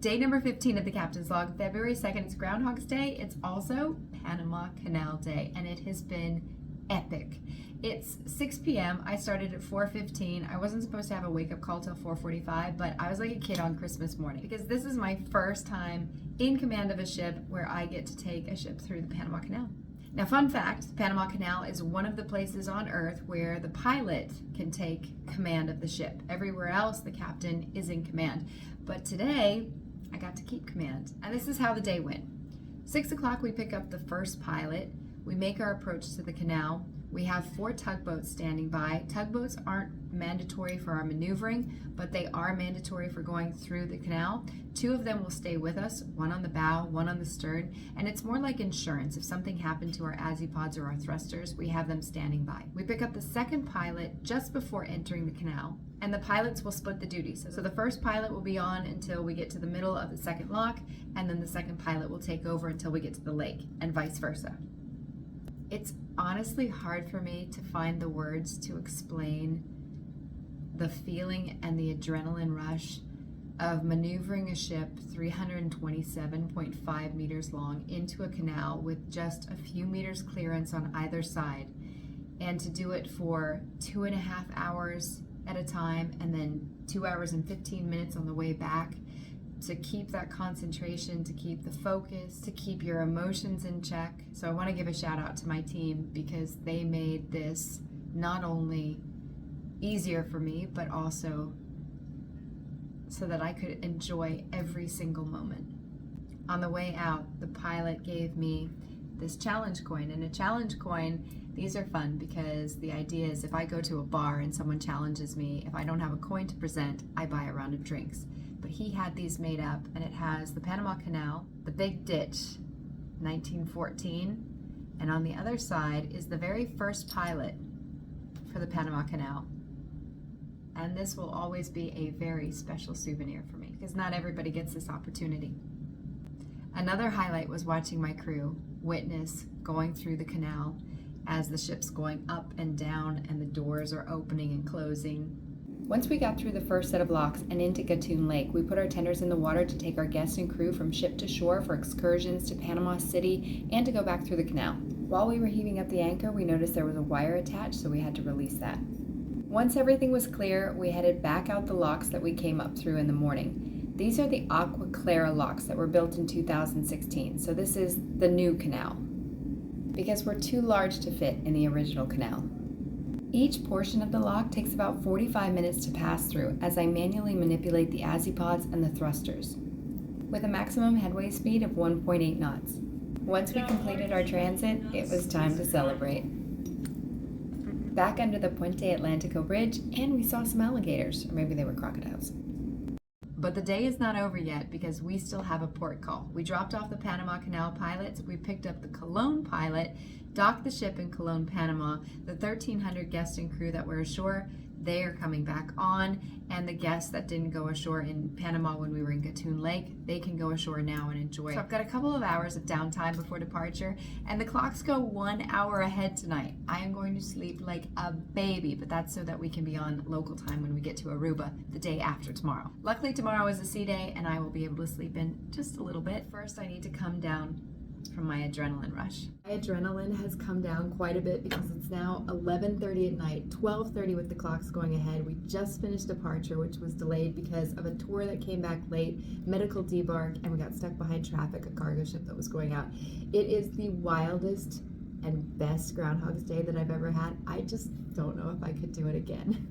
Day number 15 of the Captain's Log, February 2nd, it's Groundhog's Day. It's also Panama Canal Day, and it has been epic. It's 6 p.m. I started at 4:15. I wasn't supposed to have a wake-up call till 4:45, but I was like a kid on Christmas morning because this is my first time in command of a ship where I get to take a ship through the Panama Canal. Now, fun fact, the Panama Canal is one of the places on Earth where the pilot can take command of the ship. Everywhere else, the captain is in command. But today, I got to keep command. And this is how the day went. 6 o'clock, we pick up the first pilot. We make our approach to the canal. We have 4 tugboats standing by. Tugboats aren't mandatory for our maneuvering, but they are mandatory for going through the canal. 2 of them will stay with us, one on the bow, one on the stern, and it's more like insurance. If something happened to our azipods or our thrusters, we have them standing by. We pick up the second pilot just before entering the canal, and the pilots will split the duties. So the first pilot will be on until we get to the middle of the second lock, and then the second pilot will take over until we get to the lake, and vice versa. It's honestly hard for me to find the words to explain the feeling and the adrenaline rush of maneuvering a ship 327.5 meters long into a canal with just a few meters clearance on either side, and to do it for 2.5 hours at a time and then 2 hours and 15 minutes on the way back, to keep that concentration, to keep the focus, to keep your emotions in check. So I want to give a shout out to my team because they made this not only easier for me, but also so that I could enjoy every single moment. On the way out, the pilot gave me this challenge coin, and a challenge coin, these are fun because the idea is if I go to a bar and someone challenges me, if I don't have a coin to present, I buy a round of drinks. But he had these made up, and it has the Panama Canal, the Big Ditch, 1914, and on the other side is the very first pilot for the Panama Canal. And this will always be a very special souvenir for me because not everybody gets this opportunity. Another highlight was watching my crew witness going through the canal as the ship's going up and down and the doors are opening and closing. Once we got through the first set of locks and into Gatun Lake, we put our tenders in the water to take our guests and crew from ship to shore for excursions to Panama City and to go back through the canal. While we were heaving up the anchor, we noticed there was a wire attached, so we had to release that. Once everything was clear, we headed back out the locks that we came up through in the morning. These are the Aqua Clara locks that were built in 2016, so this is the new canal, because we're too large to fit in the original canal. Each portion of the lock takes about 45 minutes to pass through as I manually manipulate the azipods and the thrusters, with a maximum headway speed of 1.8 knots. Once we completed our transit, it was time to celebrate. Back under the Puente Atlantico Bridge, and we saw some alligators, or maybe they were crocodiles. But the day is not over yet because we still have a port call. We dropped off the Panama Canal pilots, we picked up the Cologne pilot, docked the ship in Cologne, Panama. The 1,300 guests and crew that were ashore, they are coming back on, and the guests that didn't go ashore in Panama when we were in Gatun Lake, they can go ashore now and enjoy. So I've got a couple of hours of downtime before departure, and the clocks go 1 hour ahead tonight. I am going to sleep like a baby, but that's so that we can be on local time when we get to Aruba the day after tomorrow. Luckily, tomorrow is a sea day, and I will be able to sleep in just a little bit. First, I need to come down from my adrenaline rush. My adrenaline has come down quite a bit because it's now 11:30 at night, 12:30 with the clocks going ahead. We just finished departure, which was delayed because of a tour that came back late, medical debark, and we got stuck behind traffic, a cargo ship that was going out. It is the wildest and best Groundhog's Day that I've ever had. I just don't know if I could do it again.